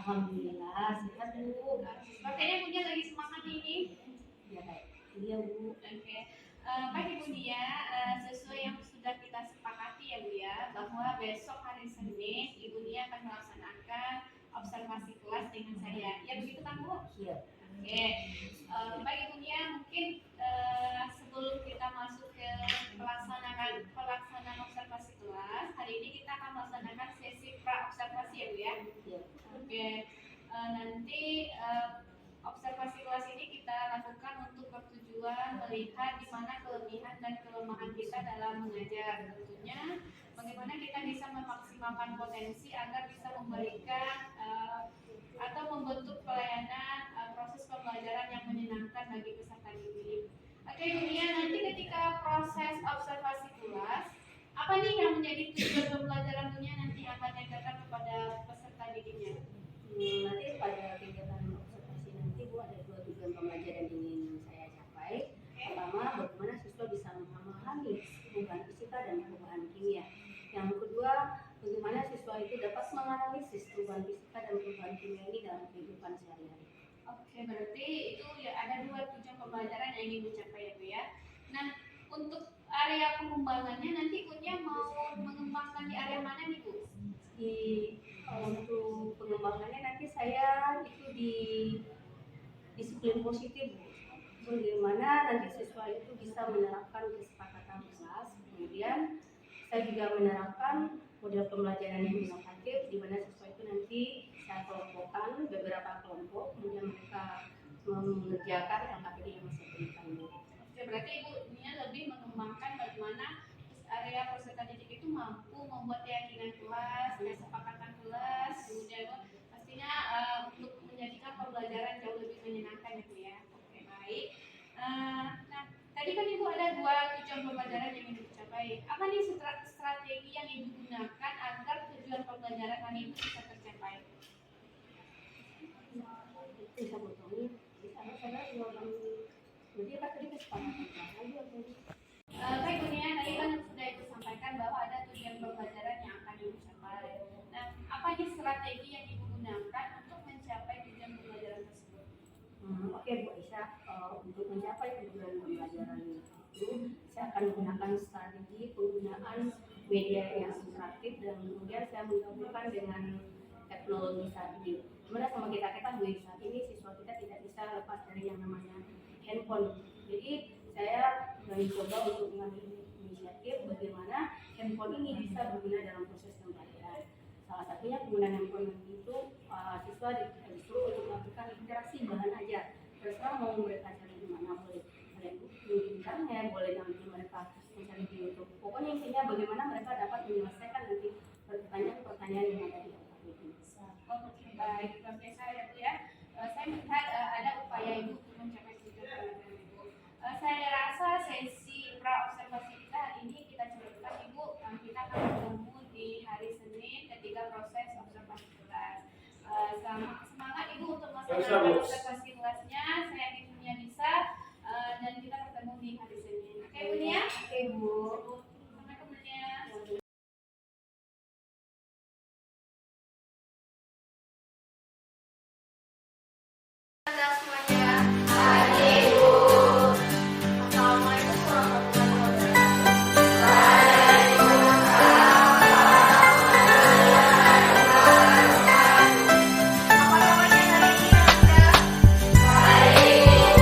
Alhamdulillah sehat Bu. Makanya Budia lagi semangat ini. Ya baik. Iya Bu. Oke. Baik Ibu Nia, sesuai yang sudah kita sepakati ya Bu ya, bahwa besok hari Senin Ibu Nia akan melaksanakan observasi kelas dengan saya. Ya begitu kan Bu? Iya. Oke. Baik Ibu Nia, mungkin sebelum kita masuk ke pelaksanaan observasi kelas, hari ini kita akan melaksanakan sesi pra observasi ya Bu ya. Iya. Oke. Nanti observasi kelas ini kita lakukan untuk bertujuan melihat di mana kelebihan dan kelemahan kita dalam mengajar. Tentunya bagaimana kita bisa memaksimalkan potensi agar bisa memberikan atau membentuk pelayanan proses pembelajaran yang menyenangkan bagi peserta didik. Oke, kemudian nanti ketika proses observasi kelas, apa nih yang menjadi tujuan pembelajaran dunia nanti akan diajarkan kepada peserta didiknya? Nanti pada kegiatan observasi nanti Bu ada 2 tujuan pembelajaran yang ingin saya capai. Pertama, bagaimana siswa bisa memahami perubahan fisika dan perubahan kimia. Yang kedua, bagaimana siswa itu dapat menganalisis perubahan fisika dan perubahan kimia ini dalam kehidupan sehari-hari. Oke, berarti itu ya ada 2 tujuan pembelajaran yang ingin dicapai ya Bu ya. Nah, untuk area pengembangannya nanti Budia mau mengembangkan di area mana nih Bu? Untuk pengembangannya nanti saya itu di disiplin positif Bu. Bagaimana nanti siswa itu bisa menerapkan kesepakatan kelas. Kemudian saya juga menerapkan model pembelajaran yang inovatif di mana siswa itu nanti saya kelompokkan beberapa kelompok, kemudian mereka mengerjakan LKPD yang saya berikan Bu. Oke, berarti Ibu Nia lebih mengembangkan bagaimana area peserta didik itu mampu membuat keyakinan kelas, kesepakatan kelas, kemudian pastinya untuk menjadikan pembelajaran jauh lebih menyenangkan ya Bu ya. Oke, baik. Nah, tadi kan Ibu ada 2 tujuan pembelajaran yang ingin dicapai. Apa nih strategi yang Ibu gunakan agar tujuan pembelajaran hari ini bisa tercapai? Bisa potongin, bisa saya jualan. Jadi apa tadi kesepakatan kelas? Baik Bu Nia, tadi kan sudah Ibu sampaikan bahwa ada tujuan pembelajaran yang akan Ibu capai. Nah, apa nih strategi yang Ibu gunakan untuk mencapai tujuan pembelajaran tersebut? Oke Bu Aisyah, untuk mencapai tujuan pembelajaran itu saya akan menggunakan strategi penggunaan media yang interaktif dan kemudian saya menggabungkan dengan teknologi saat ini. Sebenarnya sama kita Bu saat ini siswa kita tidak bisa lepas dari yang namanya handphone. Jadi saya mencoba untuk mengambil inisiatif bagaimana handphone ini bisa berguna dalam proses pembelajaran. Salah satunya penggunaan handphone itu siswa disuruh untuk melakukan interaksi bahan ajar. Terserah mau mereka cari di mana, boleh di internet, boleh nanti mereka mencari di YouTube. Pokoknya intinya bagaimana mereka dapat menyelesaikan nanti pertanyaan-pertanyaan yang ada di LKPD. Oke, baik, luar biasa ya Bu ya. Saya melihat ada upaya Ibu untuk mencapai tujuan pembelajaran Ibu. Saya rasa sesi pra observasi kita hari ini kita cukupkan Ibu. Kita akan bertemu di hari Senin ketika proses observasi kelas. Semangat Ibu untuk melaksanakan observasi kelasnya. Saya yakin Budia bisa dan kita bertemu di hari Senin. Oke Bu Nia? Oke Bu. Assalamualaikum Bu Nia. Semuanya. Pagi Bu. Assalamualaikum warahmatullahi wabarakatuh. Apa kabarnya hari ini Anda? Baik.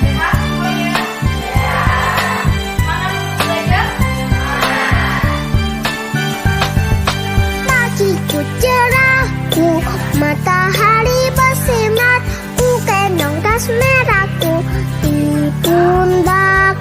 Sehat semuanya? Sehat. Semangat untuk belajar? Pagiku cerahku, matahari bersinar, ku gendong tas merahku di pundak.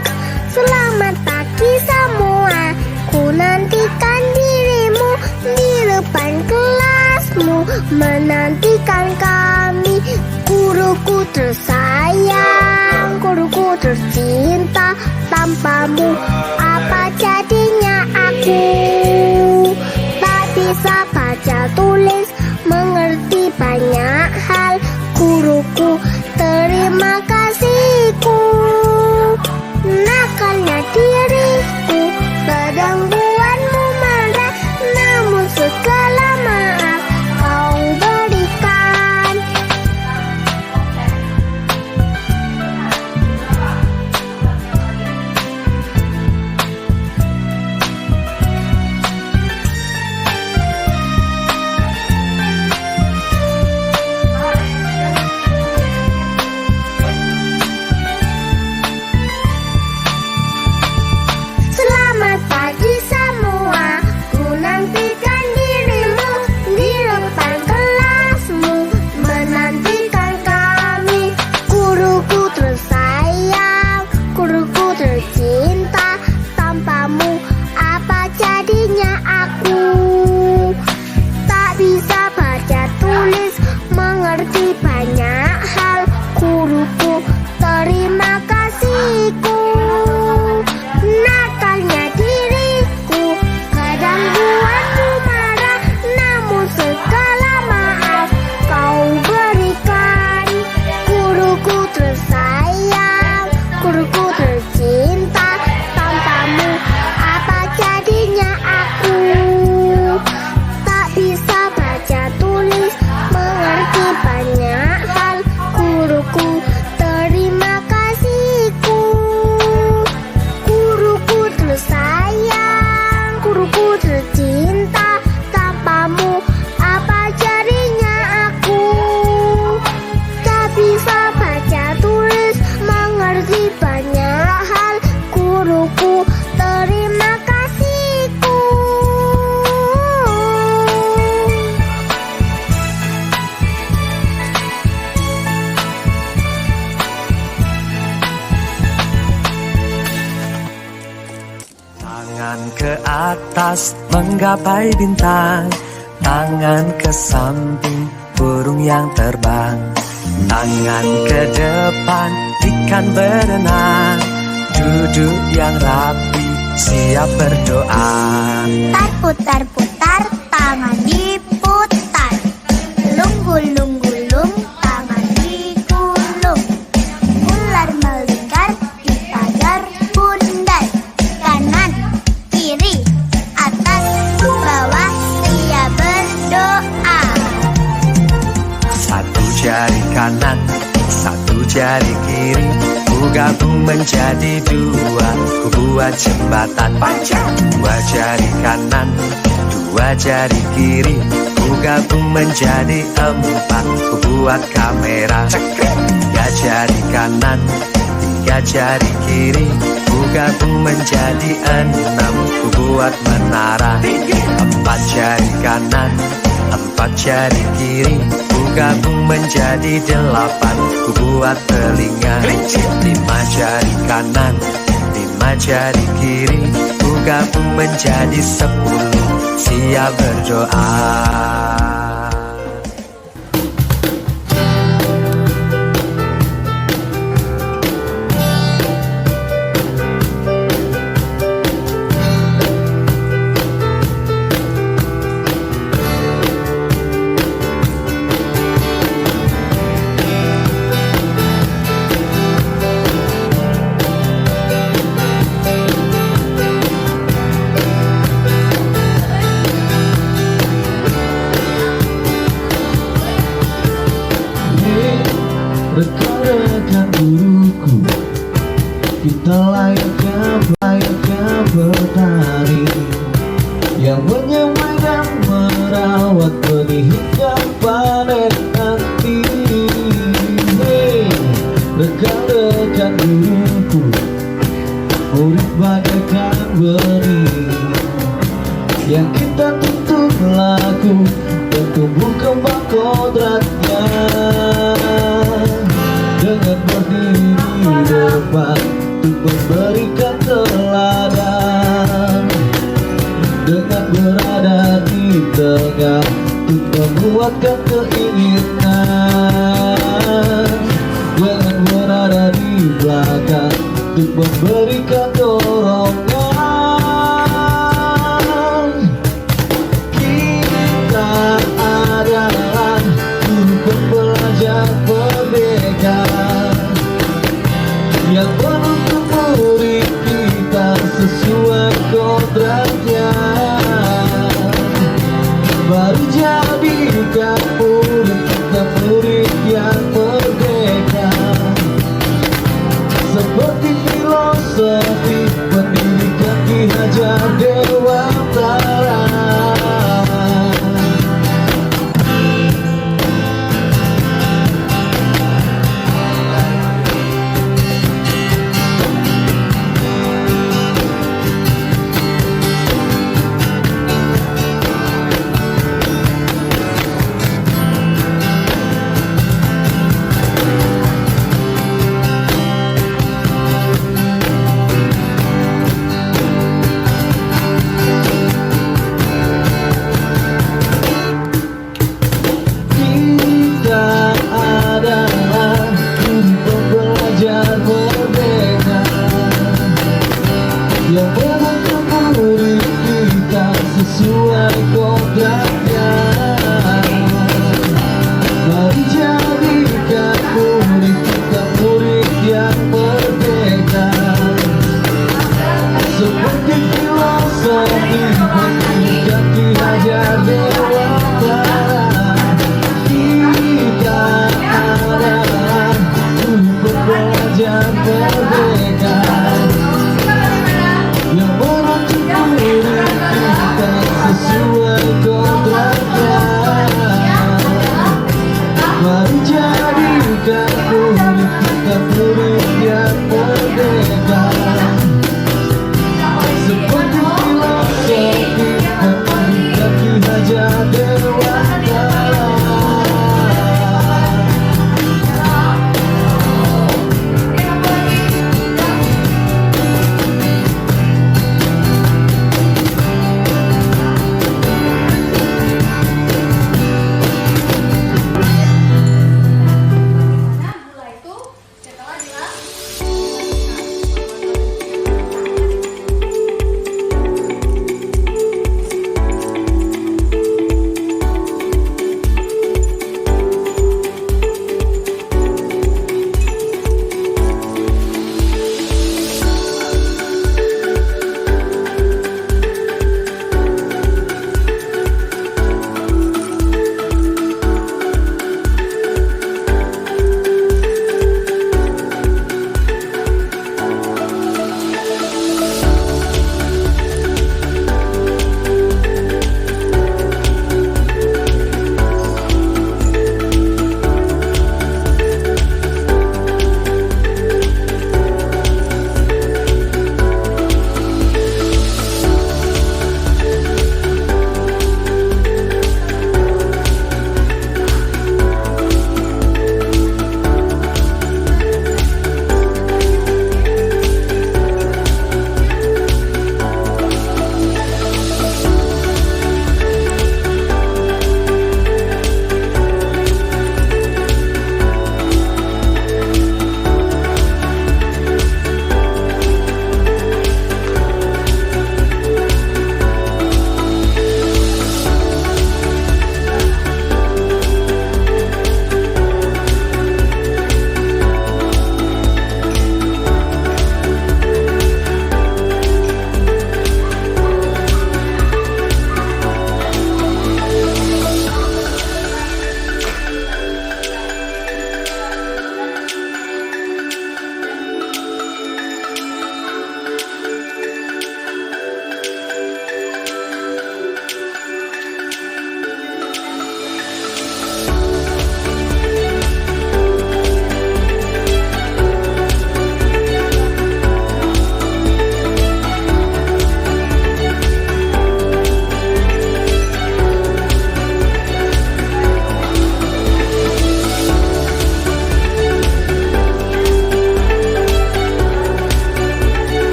Selamat pagi semua, ku nantikan dirimu di depan kelasmu, menantikan kami. Guruku tersayang, guruku tercinta, tanpamu apa jadinya aku? Tak bisa baca tulis, mengerti banyak hal. Guruku, terima kasihku. Nakalnya diriku, kadang buatmu marah, namun segala maaf kau berikan. banyak hal guruku, terima kasihku. Guruku tersayang, guruku tercinta, tanpamu apa jadinya aku? Tak bisa baca tulis, mengerti banyak hal guruku, terima kasihku. Tangan ke atas menggapai bintang, tangan ke samping burung yang terbang, tangan ke depan ikan berenang, duduk yang rapi siap berdoa. Putar-putar, tangan diputar, gulung-gulung, tangan digulung, ular melingkar di pagar bundar, kanan, kiri, atas, bawah, siap berdoa. Satu jari kanan, satu jari kiri, ku gabung menjadi dua, ku buat jembatan. Dua jari kanan, dua jari kiri, ku gabung menjadi empat, ku buat kamera. Tiga jari kanan, tiga jari kiri, ku gabung menjadi enam, ku buat menara. Empat jari kanan, empat jari kiri, ku gabung menjadi delapan, ku buat telinga. Lima jari kanan, lima jari kiri, ku gabung menjadi 10, siap berdoa. Rekan-rekan guruku, kita layaknya petani yang menyemai dan merawat benih hingga panen nanti. Hey, rekan-rekan guruku, murid bagaikan benih yang kita tuntut laku dan tumbuh kembang kodratnya. Dengan berdiri di depan untuk memberikan teladan, dengan berada di tengah untuk membuatkan keinginan, dengan berada di belakang untuk memberikan dorongan. Kita adalah guru pembelajar merdeka yang menuntut murid kita sesuai kodratnya. Mari jadikan murid kita murid yang merdeka, seperti filosofi pendidikan Ki Hajar Dewantara.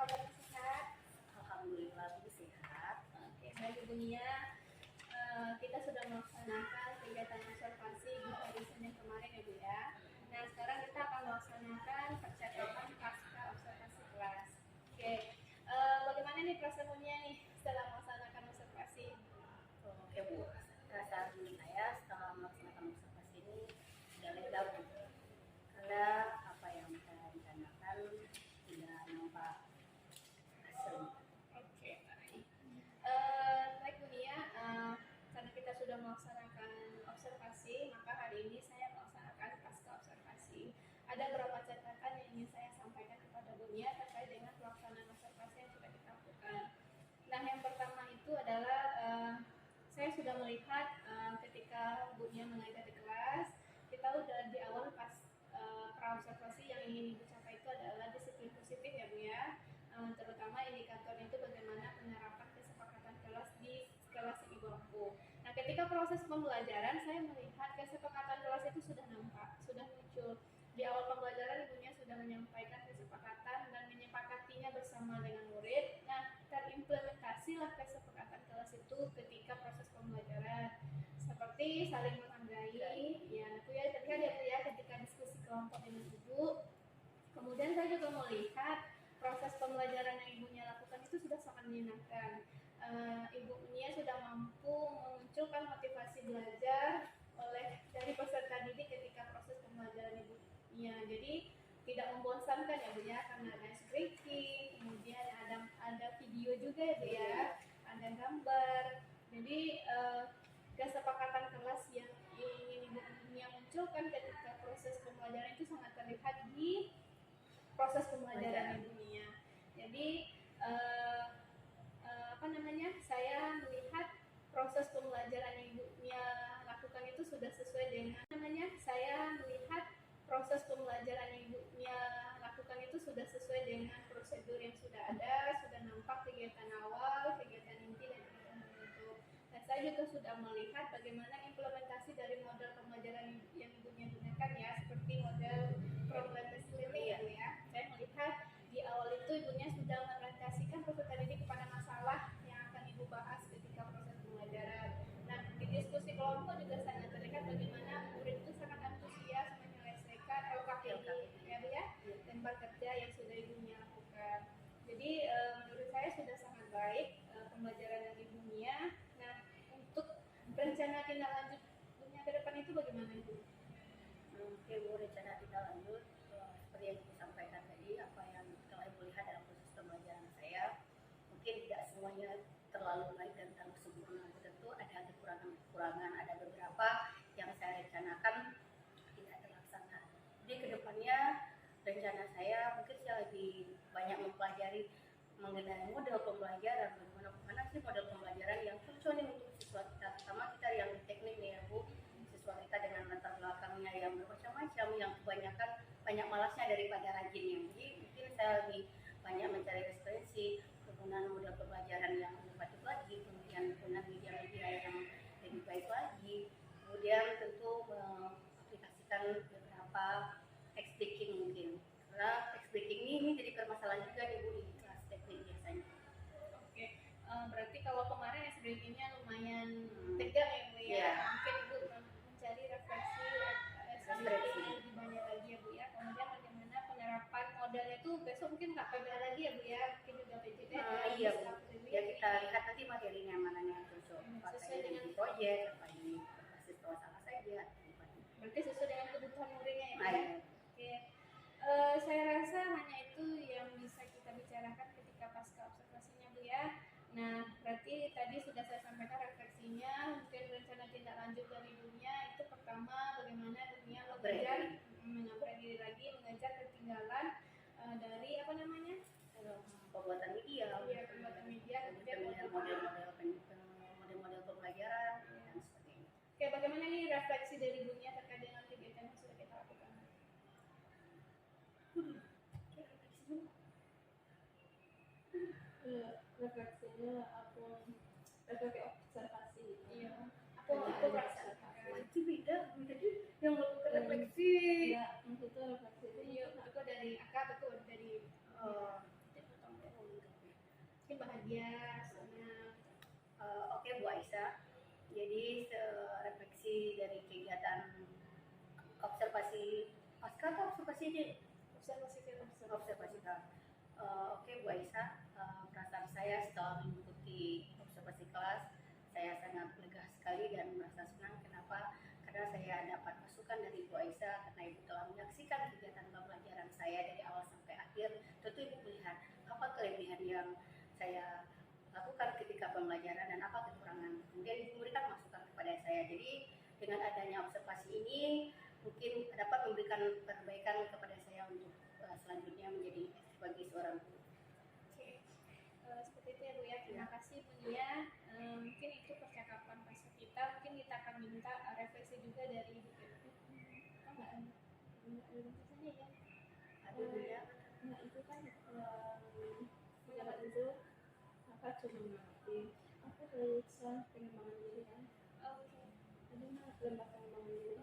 kabarnya sehat? Alhamdulillah Bu sehat. Oke, baik Ibu Nia. Kita sudah melaksanakan kegiatan observasi di hari Senin kemarin ya Bu ya. Nah, sekarang kita akan melaksanakan percakapan pasca observasi kelas. Oke, bagaimana nih perasaan Bu Nia nih setelah melaksanakan observasi? Oke Bu, perasaan saya setelah melaksanakan observasi ini sudah lega Bu. Karena apa yang saya rencanakan tidak nampak hasil. Oke, baik. Baik Bu Nia, karena kita sudah melaksanakan observasi, maka hari ini saya melaksanakan pasca observasi. Ada beberapa catatan yang ingin saya sampaikan kepada Bu Nia terkait dengan pelaksanaan observasi yang sudah kita lakukan. Nah, yang pertama itu adalah saya sudah melihat ketika Bu Nia mengajar di kelas, kita udah di awal pas pra-observasi yang ingin Ibu capai itu adalah disiplin positif ya Bu ya. Terutama indikatornya itu bagaimana penerapan kesepakatan kelas di kelas yang Ibu lampu. Nah, ketika proses pembelajaran saya melihat kesepakatan kelas itu sudah nampak, sudah muncul. Di awal pembelajaran ibunya sudah menyampaikan kesepakatan dan menyepakatinya bersama dengan murid. Nah, terimplementasilah kesepakatan kelas itu ketika proses pembelajaran. Seperti saling menghargai, ya itu ya terlihat ya Bu ya ketika diskusi kelompok dengan Ibu. Kemudian saya juga melihat proses pembelajaran yang ibunya lakukan itu sudah sangat menyenangkan. Ibunya sudah mampu memunculkan motivasi belajar dari peserta didik ketika proses pembelajaran ibunya. Jadi tidak membosankan ya Bu ya, karena ada breaking, kemudian ada video juga ya Bu ya, ada gambar. Jadi kesepakatan kelas yang ingin ibunya munculkan ketika proses pembelajaran itu sangat terlihat di proses pembelajaran ibunya. Jadi saya melihat proses pembelajaran yang ibunya lakukan itu sudah sesuai dengan prosedur yang sudah ada, sudah nampak kegiatan awal, kegiatan inti dan kegiatan penutup. Dan saya juga sudah melihat bagaimana implementasi dari model pembelajaran yang ibunya gunakan ya, seperti model problem based learning ya Bu ya. Saya melihat di awal itu ibunya sudah mengorientasikan peserta didik kepada masalah yang akan ibu bahas ketika proses pembelajaran. Nah, di diskusi kelompok juga sangat terlihat bagaimana murid itu sangat antusias menyelesaikan LKPI ya Bu ya, dan kerja yang sudah ibunya lakukan. Jadi menurut saya sudah sangat baik pembelajaran dari ibunya. Nah, untuk rencana tindak lanjut ibunya ke depan itu bagaimana Ibu? Oke Bu, rencana tindak lanjut seperti yang Ibu sampaikan tadi, apa yang telah Ibu lihat dalam proses pembelajaran saya, mungkin tidak semuanya terlalu baik dan terlalu sempurna. Tentu ada kekurangan, ada beberapa yang saya rencanakan tidak terlaksana. Jadi kedepannya rencana saya mungkin saya lebih banyak mempelajari mengenai model pembelajaran, bagaimana sih model pembelajaran yang cocok nih untuk siswa kita, terutama kita yang di teknik nih ya Bu, siswa kita dengan latar belakangnya yang bermacam-macam, yang kebanyakan banyak malasnya daripada rajinnya. Jadi mungkin saya lebih banyak mencari referensi penggunaan model pembelajaran yang inovatif lagi, kemudian penggunaan media-media yang lebih baik lagi, kemudian tentu mengaplikasikan beberapa text speaking mungkin, karena text speaking ini jadi permasalahan juga nih Bu di kelas teknik biasanya. Oke, berarti kalau kemarin SBG-nya lumayan tegang ya Bu ya. Yeah. Mungkin Ibu mencari refleksi SBG lebih banyak lagi ya Bu ya. Kemudian bagaimana penerapan modelnya itu besok mungkin nggak PBL lagi ya Bu ya, mungkin juga PJD. Iya Bu, ya kita lihat nanti materinya mana yang cocok, sesuai dengan proyek, apa ini berbasis sama saja. Berarti sesuai dengan kebutuhan muridnya ya Bu ya. Iya. Oke. Saya rasa hanya itu yang bisa kita bicarakan ketika pasca observasinya Bu ya. Nah, berarti tadi sudah saya sampaikan refleksinya, mungkin rencana tindak lanjut dari ibunya itu pertama bagaimana ibunya mengajar, mengupgrade diri lagi, mengajar ketinggalan dari pembuatan media, pembuatan media, kemudian model-model pembelajaran dan sebagainya. Oke, bagaimana nih refleksi dari ibunya terkait dengan kegiatan yang sudah kita lakukan? Refleksinya aku refleksi observasi. Iya, aku merasakan. Itu beda, jadi yang melakukan refleksi. Ya, itu refleksi itu Iya, aku dari akak, aku dari Jadi refleksi dari kegiatan observasi pasca atau observasi ini? Observasi kelas. Oke, Bu Aisyah, perasaan saya setelah mengikuti observasi kelas, saya sangat lega sekali dan merasa senang. Kenapa? Karena saya dapat masukan dari Bu Aisyah, karena Ibu telah menyaksikan kegiatan pembelajaran saya dari awal sampai akhir. Tentu Ibu melihat apa kelebihan yang saya lakukan ketika pembelajaran dan apa kekurangan. Kemudian Ibu memberikan masukan kepada saya. Jadi dengan adanya observasi ini mungkin dapat memberikan perbaikan kepada saya untuk selanjutnya menjadi sebagai seorang guru. Oke, seperti itu ya Bu ya. Terima kasih Bu Nia. Mungkin itu percakapan pasca kita. Mungkin kita akan minta refleksi juga dari Ibu Pepi. Oh, nggak ada tulisannya ya? Ada Bu ya? Nah itu kan pendapat itu kakak cuma ngerti aku periksa pengembangan diri kan. Oh, oke. Ada mah lembar pengembangan diri.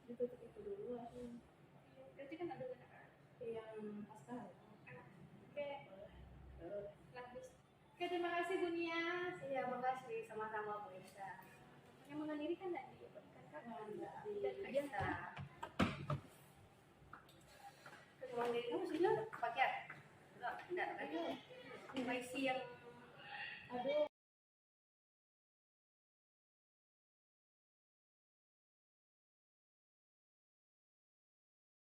Ditutup itu dulu aku Berarti kan ada banyak kan? yang pasca. Oke, lanjut. Oke, terima kasih Bu Nia. Iya, makasih. Sama-sama Bu Aisyah. Yang menghadiri kan tadi kan Kak? Bu Dan dia Aisyah. Kemudian dari kamu sudah pakai? Enggak kan? Ini yang Aduh.